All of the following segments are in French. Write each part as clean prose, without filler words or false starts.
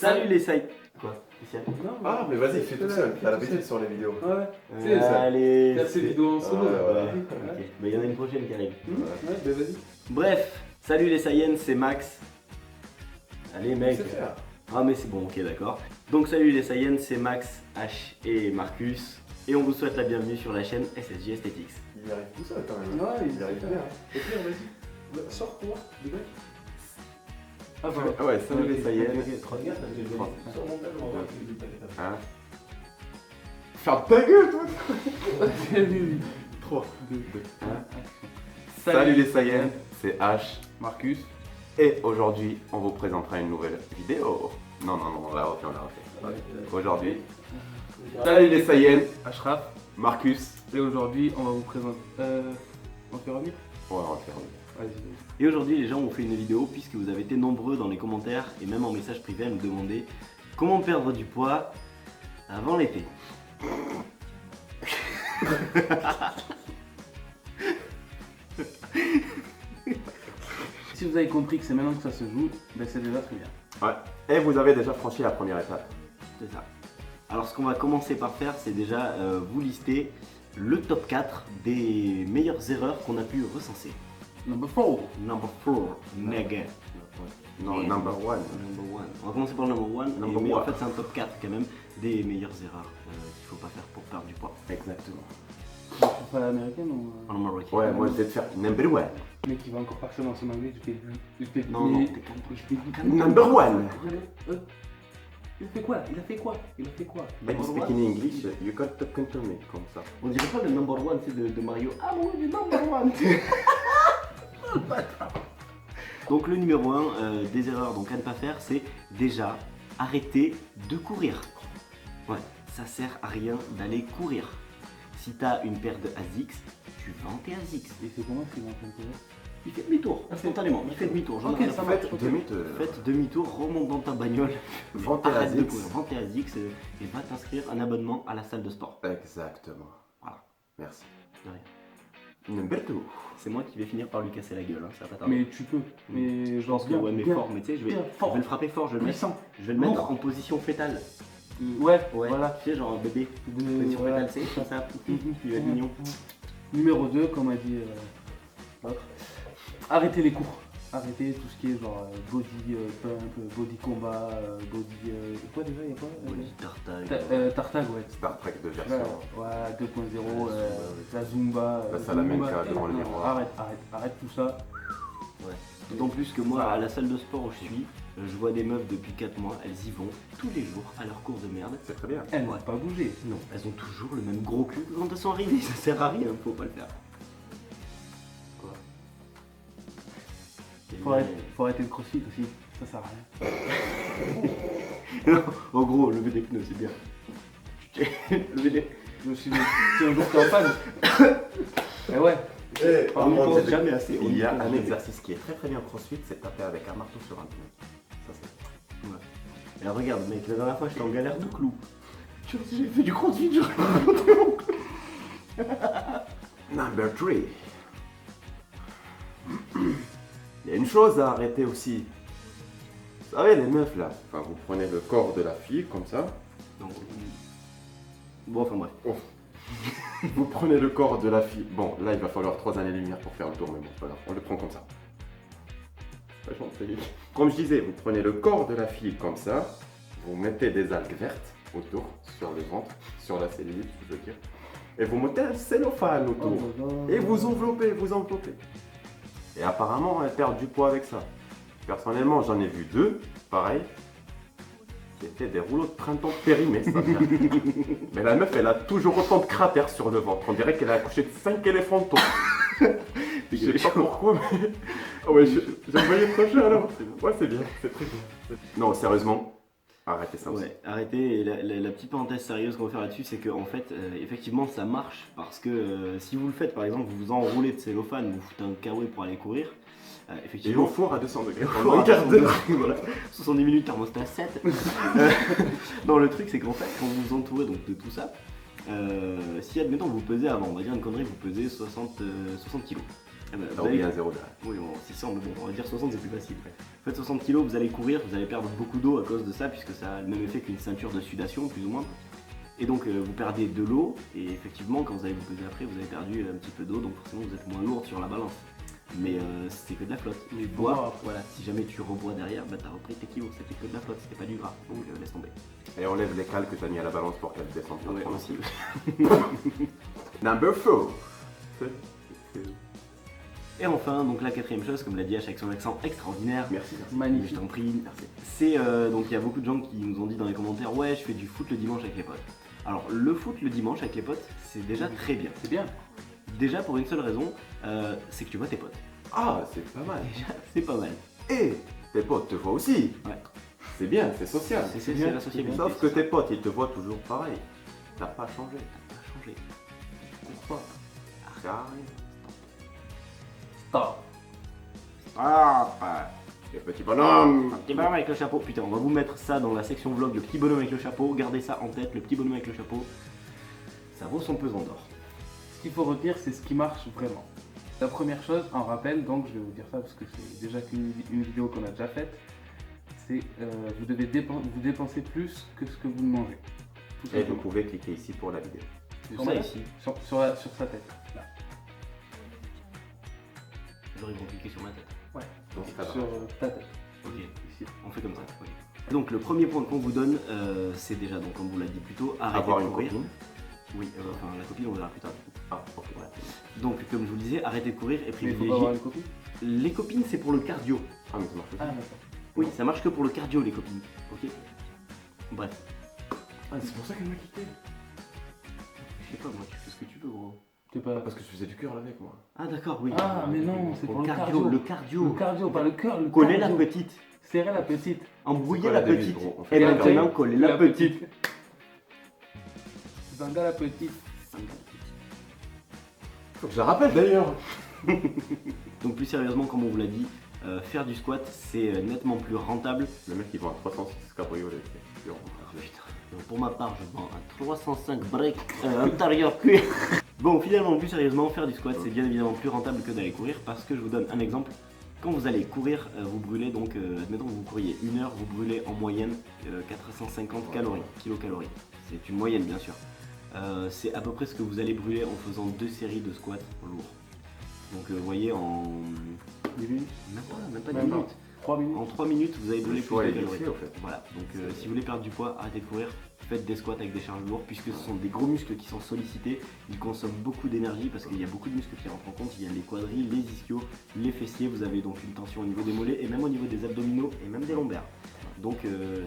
Salut les sites. Quoi spécial? Ah, mais vas-y, fais tout seul. T'as l'habitude sur les vidéos. Ouais, c'est ça. Allez. Faire ces vidéos en solo. Ouais. Ok. Mais il y en a une prochaine qui arrive. Ouais, bah vas-y. Bref, salut les Saiyans, c'est Max. Allez mec. C'est faire. Ah mais c'est bon, ok d'accord. Donc salut les Saiyans, c'est Max, H et Marcus. Et on vous souhaite la bienvenue sur la chaîne SSJ Aesthetics. Il y arrive tout seul quand même. Ouais, il y arrive bien. Au pire, vas-y. Sors pour voir, les gars. Ah, voilà. Ah ouais, salut les Saiyans. Regarde, parce que je vais Trois. sur mon tel, on va voir si je vais pas Hein? Ferme ta gueule, toi. 3, 2, 1. Salut les Saiyans, c'est H, Marcus. et aujourd'hui on vous présentera une nouvelle vidéo. Non, on l'a refait, Aujourd'hui, salut les Saiyans, Ashraf. Marcus. Et aujourd'hui, on va vous présenter. On fait revenir. Ouais, on va faire. Vas-y. Et aujourd'hui les gens ont fait une vidéo puisque vous avez été nombreux dans les commentaires et même en message privé à nous demander comment perdre du poids avant l'été. Si vous avez compris que c'est maintenant que ça se joue, ben c'est déjà très bien. Ouais. Et vous avez déjà franchi la première étape. C'est ça. Alors ce qu'on va commencer par faire, c'est déjà vous lister le top 4 des meilleures erreurs qu'on a pu recenser. Number 4. Number 4, nigga. Non, Yeah. number 1. Number 1. On va commencer par le number 1, Number mais en one. fait c'est un top 4 quand même des meilleures erreurs qu'il faut pas faire pour perdre du poids. Exactement. Tu fais pas l'américaine ou. En number Ouais, moi je vais te faire number 1. Mec, il va encore partir dans son anglais, je fais. Non, non, t'es calme. Number 1. Il a fait quoi? Il a fait quoi? Il a fait quoi? When you speak in English, you got to come to me, comme ça. On dirait pas le number 1 de Mario. Ah oui, le number 1. Donc le numéro 1 des erreurs donc à ne pas faire, c'est déjà arrêter de courir. Ouais, ça sert à rien d'aller courir. Si t'as une paire de ASICS, tu vends tes ASICS. Et c'est comment qu'il va en train de. Il fait demi-tour, instantanément, il fait demi-tour. J'en ai Ok, rien à ça foutre. marche. Faites demi-tour, remonte dans ta bagnole, Vends tes arrête de ASICS. courir, vends tes ASICS et va t'inscrire un abonnement à la salle de sport. Exactement. Voilà. Merci. De rien. Number 2. C'est moi qui vais finir par lui casser la gueule, hein, ça va pas tarder. Mais tu peux. Mais je pense que bien, ouais, mais bien, fort, mais tu sais, je vais bien fort. le frapper fort, je vais le mettre, Puissant. je vais le mettre Lourd. en position fétale. Ouais, Ouais, voilà. tu sais, genre un bébé. Position Voilà. fétale, c'est comme ça. Il va être mignon. Numéro 2, comme a dit l'autre. Arrêtez les cours. Arrêtez tout ce qui est genre body pump, body combat, body. Quoi déjà? Y'a quoi? Body tartag. Tartag, ouais. Star Trek de Ouais, version. ouais, 2.0, la Zumba. La Salamanca Zumba. devant le Non, miroir. arrête tout ça. Ouais. D'autant plus que moi, à la salle de sport où je suis, je vois des meufs depuis 4 mois, elles y vont tous les jours à leur cours de merde. C'est très bien. Elle n'a pas bougé. Non, elles ont toujours le même gros cul que quand elles sont arrivées, ça sert à rien, faut pas le faire. Quoi? Faut arrêter le crossfit aussi, ça sert à rien. Non, en gros, lever des pneus, c'est bien. Lever des... Je me suis dit, si un jour t'es en panne. Eh ouais. Par On n'y contre, pense jamais assez. il y a On n'y pense un jamais. exercice qui est très très bien crossfit, c'est taper avec un marteau sur un pneu. Ça c'est. Ouais. Et alors, regarde, mec, la dernière fois, j'étais en galère de clous. Tu vois, si j'ai fait du crossfit, j'aurais monté mon clou. Number 3. Il y a une chose à arrêter aussi. Vous savez, les meufs là, enfin, vous prenez le corps de la fille comme ça. Donc, bon, enfin bref. Vous prenez le corps de la fille. Bon, là il va falloir 3 années-lumière pour faire le tour, mais bon, c'est pas grave, on le prend comme ça. Vachement très vite. Comme je disais, vous prenez le corps de la fille comme ça, vous mettez des algues vertes autour, sur le ventre, sur la cellulite, je veux dire, et vous mettez un cellophane autour. Et vous enveloppez, vous enveloppez. Et apparemment, elle perd du poids avec ça. Personnellement, j'en ai vu 2, pareil. C'était des rouleaux de printemps périmés, ça. Mais la meuf, elle a toujours autant de cratères sur le ventre. On dirait qu'elle a accouché de 5 éléphantons. Je sais pas pourquoi, mais. Ah ouais, j'ai envoyé prochain alors. Ouais, c'est bien, c'est très bien. Non, sérieusement, arrêtez ça aussi. Ouais, arrêtez. Et la petite parenthèse sérieuse qu'on va faire là-dessus, c'est qu'en fait, effectivement, ça marche parce que si vous le faites, par exemple, vous vous enroulez de cellophane, vous foutez un kawaii pour aller courir, Et effectivement. au four à 200 degrés. Pendant un quart d'heure. Voilà. 70 minutes, thermostat 7. Non, le truc, c'est qu'en fait, quand vous vous entourez donc, de tout ça, si admettons vous pesez avant, on va dire une connerie, vous pesez 60 kilos. Eh ben, T'as vous allez- oublié un zéro derrière. Oui, bon, c'est 100, mais bon, on va dire 60, c'est plus facile. Faites 60 kg, vous allez courir, vous allez perdre beaucoup d'eau à cause de ça, puisque ça a le même effet qu'une ceinture de sudation, plus ou moins. Et donc, vous perdez de l'eau, et effectivement, quand vous allez vous peser après, vous avez perdu un petit peu d'eau, donc forcément, vous êtes moins lourde sur la balance. Mais c'est que de la flotte. Mais Boire, boire. voilà, si jamais tu rebois derrière, bah t'as repris tes kilos, c'était que de la flotte, c'était pas du gras, donc laisse tomber. Et enlève les cales que t'as mis à la balance pour qu'elle descende. pas Ouais, trop. aussi. Number 4. Et enfin, donc la quatrième chose, comme l'a dit H avec son accent extraordinaire, Merci, merci. je Magnifique. t'en prie, merci. C'est donc il y a beaucoup de gens qui nous ont dit dans les commentaires, ouais, je fais du foot le dimanche avec les potes. Alors le foot le dimanche avec les potes, c'est déjà très bien. C'est bien. Déjà pour une seule raison, c'est que tu vois tes potes. Ah, c'est pas mal. Déjà, c'est pas mal. Et tes potes te voient aussi. Ouais. C'est bien, c'est social. C'est bien. la sociabilité. Sauf que c'est tes potes, ils te voient toujours pareil. T'as pas changé. ça. Ça a changé. Pourquoi? Car Stop. Ah, les petits bonhommes. un petit bonhomme avec le chapeau. Putain, on va vous mettre ça dans la section vlog, le petit bonhomme avec le chapeau. Gardez ça en tête, le petit bonhomme avec le chapeau. Ça vaut son pesant d'or. Ce qu'il faut retenir, c'est ce qui marche vraiment. La première chose, en rappel, donc je vais vous dire ça parce que c'est déjà une vidéo qu'on a déjà faite, c'est vous devez vous dépenser plus que ce que vous mangez. Tout Et vous simplement. pouvez cliquer ici pour la vidéo. C'est ça ici. Sur sa tête. Là. J'aurais dû cliquer sur ma tête. Donc c'est pas Sur grave. ta tête. Ok. Ici. On fait comme ça. ok. Donc le premier point qu'on vous donne, c'est déjà, donc comme vous l'a dit plus tôt, arrêter Avoir de une courir. copine. Oui, enfin la copine on verra plus tard. Ah, ok. Voilà. Donc comme je vous le disais, arrêtez de courir et Mais il faut pas privilégier. avoir une copine. Les copines c'est pour le cardio. Ah, mais ça marche aussi. Ah, d'accord. Oui, ça marche que pour le cardio les copines. Ok. Bref. Ah, c'est pour ça qu'elle m'a quitté. Je sais pas moi, tu fais ce que tu veux gros. T'es pas. Parce que je faisais du cœur avec moi. Ah d'accord, oui. Ah, mais non, c'est pour le cardio. Le cardio. Le cardio, pas le cœur. Le Coller la cardio. petite. Serrer la petite. Embrouiller quoi la la devise, petite. gros On fait Et pas maintenant cardio. coller la petite. Zanga la petite. Faut que je la rappelle d'ailleurs. Donc plus sérieusement, comme on vous l'a dit, faire du squat c'est nettement plus rentable. Le mec, il vend un 306 cabriolet. C'est sûr. Ah, putain. Donc, pour ma part, je vends un 305 break intérieur cuir. Bon, finalement, plus sérieusement, faire du squat c'est bien évidemment plus rentable que d'aller courir parce que je vous donne un exemple. Quand vous allez courir, vous brûlez donc, admettons que vous couriez 1 heure, vous brûlez en moyenne 450 calories, kilocalories. C'est une moyenne bien sûr. C'est à peu près ce que vous allez brûler en faisant 2 séries de squats lourds. Donc vous voyez en 10 minutes. même pas 10 Même pas. minutes. 3 minutes. En 3 minutes, vous allez brûler Le choix plus est de vite calories. fait, au fait. Voilà, donc si vous voulez perdre du poids, arrêtez de courir, faites des squats avec des charges lourdes puisque ce sont des gros muscles qui sont sollicités, ils consomment beaucoup d'énergie parce qu'il y a beaucoup de muscles qui rentrent en compte, il y a les quadrilles, les ischios, les fessiers, vous avez donc une tension au niveau des mollets et même au niveau des abdominaux et même des lombaires. Donc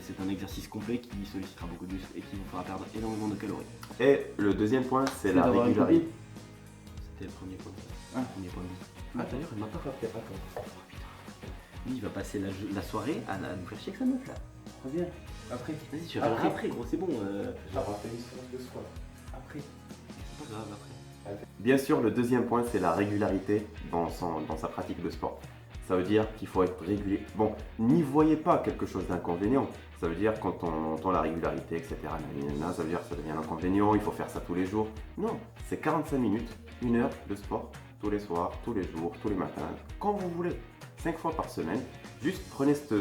c'est un exercice complet qui sollicitera beaucoup de muscles et qui vous fera perdre énormément de calories. Et le deuxième point, c'est la d'avoir une régularité. copine. C'était le premier point. Ah. Premier point de vue. Ah, d'ailleurs, elle m'a pas frappé. Attends. Oh, putain. Lui il va passer la soirée à nous faire chier avec sa meuf là. Reviens. Après. Vas-y, je reviendrai après gros, c'est bon. J'ai raté une séance de squat. Après. C'est pas grave après. Bien sûr, le deuxième point, c'est la régularité dans sa pratique de sport. Ça veut dire qu'il faut être régulier. Bon, n'y voyez pas quelque chose d'inconvénient. Ça veut dire quand on entend la régularité, etc., ça veut dire que ça devient un inconvénient, il faut faire ça tous les jours. Non, c'est 45 minutes, 1 heure de sport, tous les soirs, tous les jours, tous les matins, quand vous voulez. 5 fois par semaine. Juste prenez cette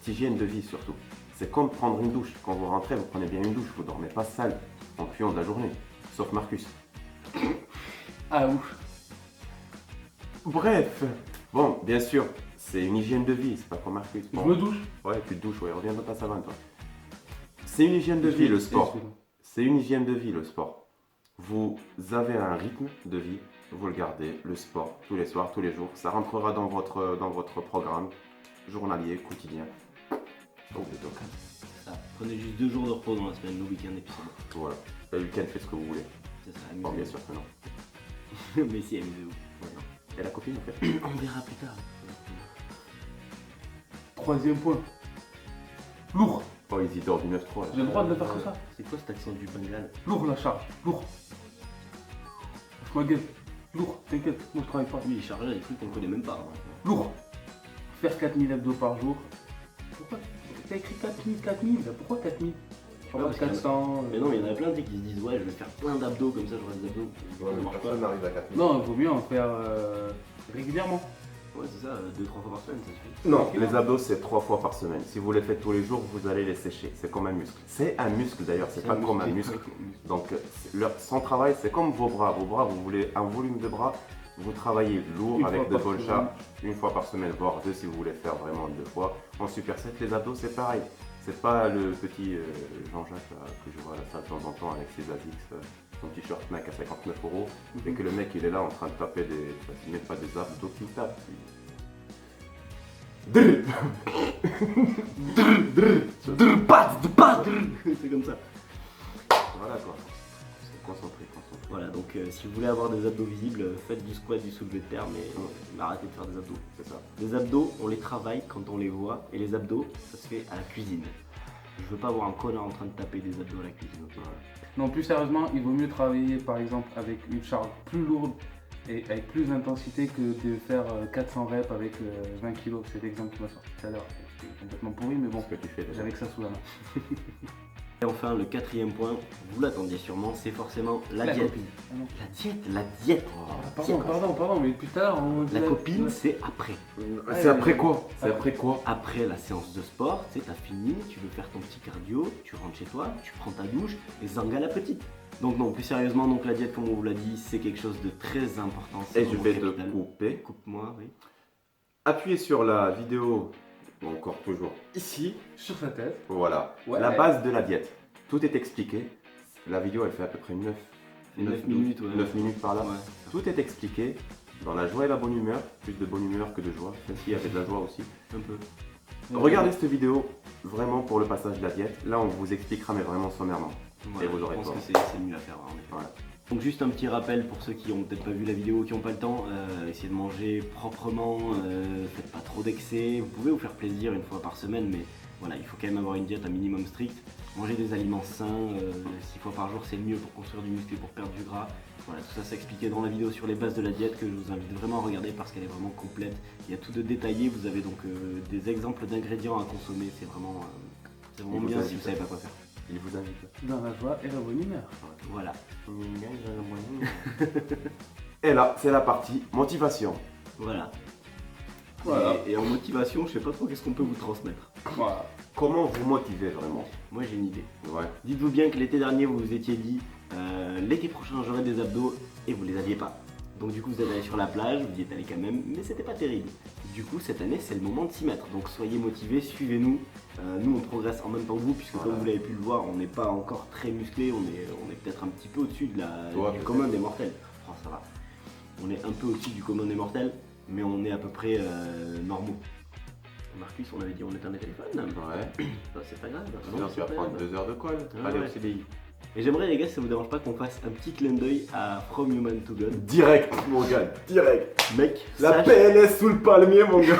hygiène de vie surtout. C'est comme prendre une douche. Quand vous rentrez, vous prenez bien une douche. Vous ne dormez pas sale en puant de la journée. Sauf Marcus. Ah ouf. Bref. Bon, bien sûr, c'est une hygiène de vie. C'est pas comme Marcus. Je Bon. me douche. Ouais, tu te douches, ouais. Reviens dans ta savane, toi. C'est une hygiène de vie, le sport. C'est une hygiène de vie, le sport. Vous avez un rythme de vie, vous le gardez, le sport, tous les soirs, tous les jours. Ça rentrera dans votre programme journalier, quotidien. Oh, les donc. Ça, prenez juste 2 jours de repos dans la semaine, le week-end et puis c'est bon. Voilà. Le week-end, faites ce que vous voulez. C'est ça, Bon, bien amusez-vous. sûr que non. Mais si, amusez-vous. Ouais, non. Et la copine, en fait. On verra plus tard. Troisième point. Lourd. Oh, ils y dorment du 9-3. J'ai le droit de le faire comme ça. C'est quoi cet accent du Bengale? Lourd la charge. Lourd. Je ma gueule. Lourd. T'inquiète. Moi je travaille pas. Lui, il charge des trucs qu'on connaît même pas. hein. Lourd. Faire 4000 abdos par jour. Pourquoi t'as écrit 4000 Pourquoi 4000? Ouais, parce 400. Mais non, mais il y en a plein tu sais, qui se disent ouais, je vais faire plein d'abdos comme ça, j'aurai des abdos. Ça marche pas. Personne n'arrive à 4 Non, il vaut mieux en faire régulièrement. Ouais, c'est ça, 2-3 fois par semaine, ça suffit. Non, les abdos c'est 3 fois par semaine. Si vous les faites tous les jours, vous allez les sécher. C'est comme un muscle. C'est un muscle d'ailleurs, c'est pas comme un muscle. Donc son travail, c'est comme vos bras. Vos bras, vous voulez un volume de bras, vous travaillez lourd avec de bonnes charges, une fois par semaine, voire 2 si vous voulez faire vraiment 2 fois. En superset, les abdos c'est pareil. C'est pas le petit Jean-Jacques que je vois à la salle de temps en temps avec ses Asics, son t-shirt Nike à 59 €, et que le mec il est là en train de taper des. Il n'est pas des abdos qu'il tape. C'est comme ça. Voilà quoi. C'est concentré. Voilà, donc si vous voulez avoir des abdos visibles, faites du squat, du soulevé de terre, mais arrêtez de faire des abdos. C'est ça. Les abdos, on les travaille quand on les voit, et les abdos, ça se fait à la cuisine. Je veux pas voir un connard en train de taper des abdos à la cuisine. Ok. Non, plus sérieusement, il vaut mieux travailler par exemple avec une charge plus lourde et avec plus d'intensité que de faire 400 reps avec 20 kg. C'est l'exemple qui m'a sorti tout à l'heure. C'est complètement pourri, mais bon, Ce que tu fais déjà. j'avais que ça sous la main. Et enfin, le quatrième point, vous l'attendiez sûrement, c'est forcément la diète. copine. Ah non. La diète. Pardon, mais plus tard, on dit La copine, c'est après. C'est après quoi? C'est après quoi? Après la séance de sport, tu sais, t'as fini, tu veux faire ton petit cardio, tu rentres chez toi, tu prends ta douche et zanga la petite. Donc non, plus sérieusement, donc la diète, comme on vous l'a dit, c'est quelque chose de très important. Et je vais te couper. Coupe-moi, oui. Appuyez sur la vidéo, encore toujours ici. sur sa tête. Voilà, Ouais. la base de la diète. Tout est expliqué. La vidéo, elle fait à peu près 9 minutes, ouais. 9 minutes par là. Ouais. Tout est expliqué dans la joie et la bonne humeur. Plus de bonne humeur que de joie, même s'il y avait de la joie aussi. Un peu. Regardez cette vidéo vraiment pour le passage de la diète. Là, on vous expliquera, mais vraiment sommairement. Voilà, Et vous aurez je pense pas. que c'est mieux à faire, en effet. Voilà. Donc juste un petit rappel pour ceux qui ont peut-être pas vu la vidéo, qui n'ont pas le temps, essayez de manger proprement, faites pas trop d'excès, vous pouvez vous faire plaisir une fois par semaine, mais voilà, il faut quand même avoir une diète un minimum stricte, manger des aliments sains, 6 fois par jour c'est le mieux pour construire du muscle et pour perdre du gras. Voilà, tout ça c'est expliqué dans la vidéo sur les bases de la diète que je vous invite vraiment à regarder parce qu'elle est vraiment complète, il y a tout de détaillé, vous avez donc des exemples d'ingrédients à consommer, c'est vraiment bien si vous savez pas quoi faire. Il vous invite. Dans la joie et la bonne humeur. Voilà. Et là, c'est la partie motivation. Voilà. Voilà. Et en motivation, je sais pas trop qu'est-ce qu'on peut vous transmettre. Voilà. Comment vous motiver vraiment? Moi j'ai une idée. Ouais. Dites-vous bien que l'été dernier vous vous étiez dit l'été prochain j'aurai des abdos et vous les aviez pas. Donc du coup vous êtes allé sur la plage, vous y êtes allé quand même, mais c'était pas terrible. Du coup cette année c'est le moment de s'y mettre. Donc soyez motivés, suivez-nous. Nous on progresse en même temps que vous puisque Voilà. comme vous l'avez pu le voir, on n'est pas encore très musclé, on est peut-être un petit peu au-dessus de Toi, du peut-être. commun des mortels. Oh, ça va. On est un peu au-dessus du commun des mortels, mais on est à peu près normaux. Marcus, on avait dit on éteint les téléphones. Ouais. Bah, c'est pas grave. Sinon, tu vas prendre 2 heures de colle. Ah Allez ouais. au CDI. Et j'aimerais les gars, si ça vous dérange pas qu'on fasse un petit clin d'œil à From Human to God. Direct, mon gars, direct. Mec, La sache, PLS sous le palmier, mon gars.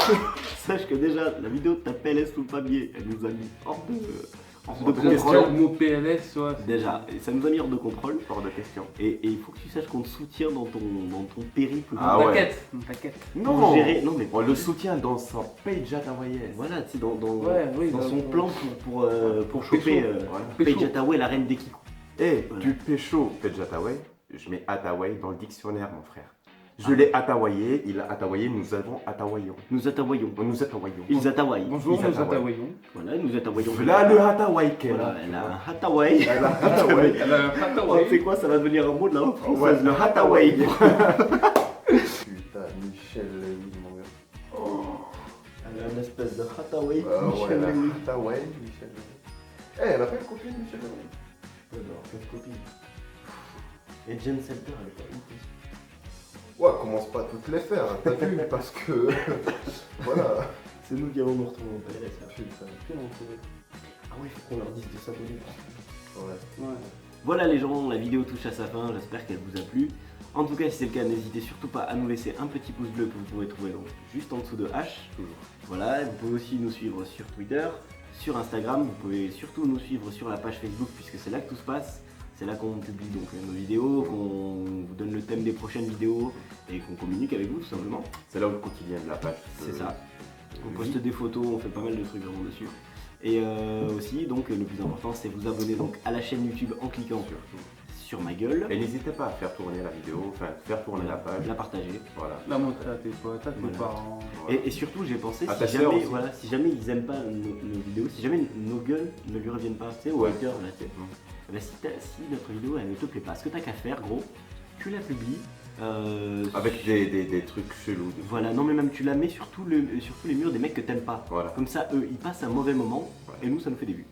sache que déjà la vidéo de ta PLS sous le papier, elle nous a mis hors de De contrôle. le mot PLS, ouais. Déjà, et ça nous a mis hors de contrôle. Hors de question. Et il faut que tu saches qu'on te soutient dans ton périple. Ah ouais. T'inquiète. Pour gérer. Non mais On le soutient dans sa page hawaïenne. voilà, tu sais, dans Oui, son donc, plan pour choper Voilà. Paige Hathaway, la reine des Kikou. Et Voilà. du pécho page Hathaway, je mets Hathaway dans le dictionnaire, mon frère. Je l'ai Hathawayé, il a Hathawayé, nous avons Hathawayons. Nous attawayons. Nous Hathawayons. Ils attawayent. Bonjour, Ils nous attawayent. attawayons. Voilà, nous attawayons. Voilà le Hathaway qu'elle Voilà, a. elle a un Hathaway. Elle a Hathaway. Elle a un Oh, Hathaway. c'est quoi, ça va devenir un mot de la langue française, Ouais, le Hathaway. Putain, Michel Lewis, mon gars. Elle a une espèce de Hathaway. Ouais, Michel la Lewis. Hathaway, Michel Lewis. Eh, elle a pas une copine, Michel Lewis. J'adore, cette copine. Et Jen Selter, elle est pas ouf aussi. Ouais, commence pas à toutes les faire, hein, t'as vu, parce que. Voilà. C'est nous qui allons nous retrouver au PLS. là. Putain. Ah ouais, il faut qu'on leur dise de s'abonner. Ouais. Ouais. Voilà les gens, la vidéo touche à sa fin, j'espère qu'elle vous a plu. En tout cas, si c'est le cas, n'hésitez surtout pas à nous laisser un petit pouce bleu que vous pourrez trouver donc juste en dessous de H. Voilà, vous pouvez aussi nous suivre sur Twitter, sur Instagram, vous pouvez surtout nous suivre sur la page Facebook puisque c'est là que tout se passe. C'est là qu'on publie donc nos vidéos, qu'on vous donne le thème des prochaines vidéos et qu'on communique avec vous tout simplement. C'est là où le quotidien de la page. C'est ça. On poste des photos, on fait pas mal de trucs vraiment dessus. Et aussi, donc le plus important, c'est vous abonner donc à la chaîne YouTube en cliquant sur ma gueule, Et n'hésitez pas à faire tourner la vidéo, enfin faire tourner la page. la partager. Voilà. La montrer à tes potes, à tes Voilà. parents. Voilà. Et surtout, j'ai pensé, À ta si sœur jamais, aussi. voilà, si jamais ils aiment pas nos vidéos, si jamais nos gueules ne lui reviennent pas, tu sais, au Ouais. hater, là, tu sais, eh ben, si notre vidéo elle ne te plaît pas, ce que t'as qu'à faire, gros, tu la publies. Avec des trucs chelous. Voilà, non mais même tu la mets sur tous les murs des mecs que t'aimes pas. Voilà. Comme ça, eux, ils passent un mauvais moment Ouais. et nous, ça nous fait des vues.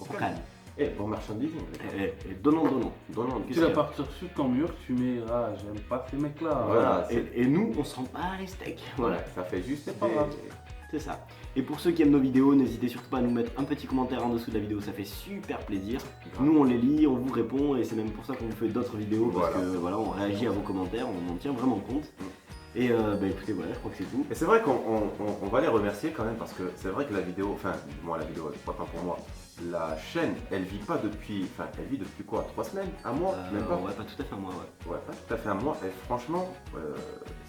On Ok. calme. Eh, bon marchandising. Et donnant. Donnons. Tu la partir sur ton mur, tu mets ah j'aime pas ces mecs là. Voilà. Et nous, on se rend pas les steaks. Voilà. Voilà, ça fait juste C'est pas grave. C'est ça. Et pour ceux qui aiment nos vidéos, n'hésitez surtout pas à nous mettre un petit commentaire en dessous de la vidéo, ça fait super plaisir. Nous on les lit, on vous répond et c'est même pour ça qu'on vous fait d'autres vidéos parce Voilà. que voilà, on réagit à vos commentaires, on en tient vraiment compte. Et bah écoutez, voilà, je crois que c'est tout. Et c'est vrai qu'on va les remercier quand même parce que c'est vrai que la vidéo, enfin, moi la vidéo, pas pour moi, la chaîne, elle vit pas depuis, enfin, elle vit depuis quoi, 3 semaines, un mois, même pas. Ouais, pas tout à fait un mois, ouais. Ouais, pas tout à fait un mois. Et franchement,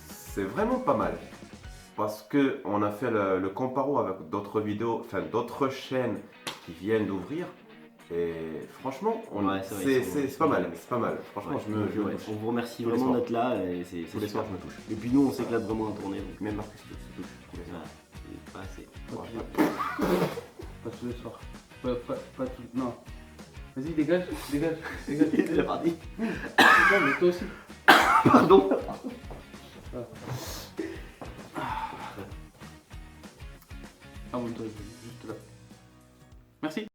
c'est vraiment pas mal. Parce que on a fait le comparo avec d'autres vidéos, enfin d'autres chaînes qui viennent d'ouvrir. Et franchement, Ouais, c'est vrai, c'est pas mal, c'est pas mal. Franchement, Ouais, je me donc, ouais, touche. on vous remercie Tous les vraiment soirs. d'être là et c'est Tous les super. soirs, je me touche. Et puis nous, on s'éclate vraiment à tourner, donc Même Marcus se touche tous les soirs. voilà, c'est pas assez. Pas tous les soirs. Pas tout. Non. Vas-y dégage. Il est déjà parti. Non mais toi aussi. Pardon. Ah bon toi juste là. Merci.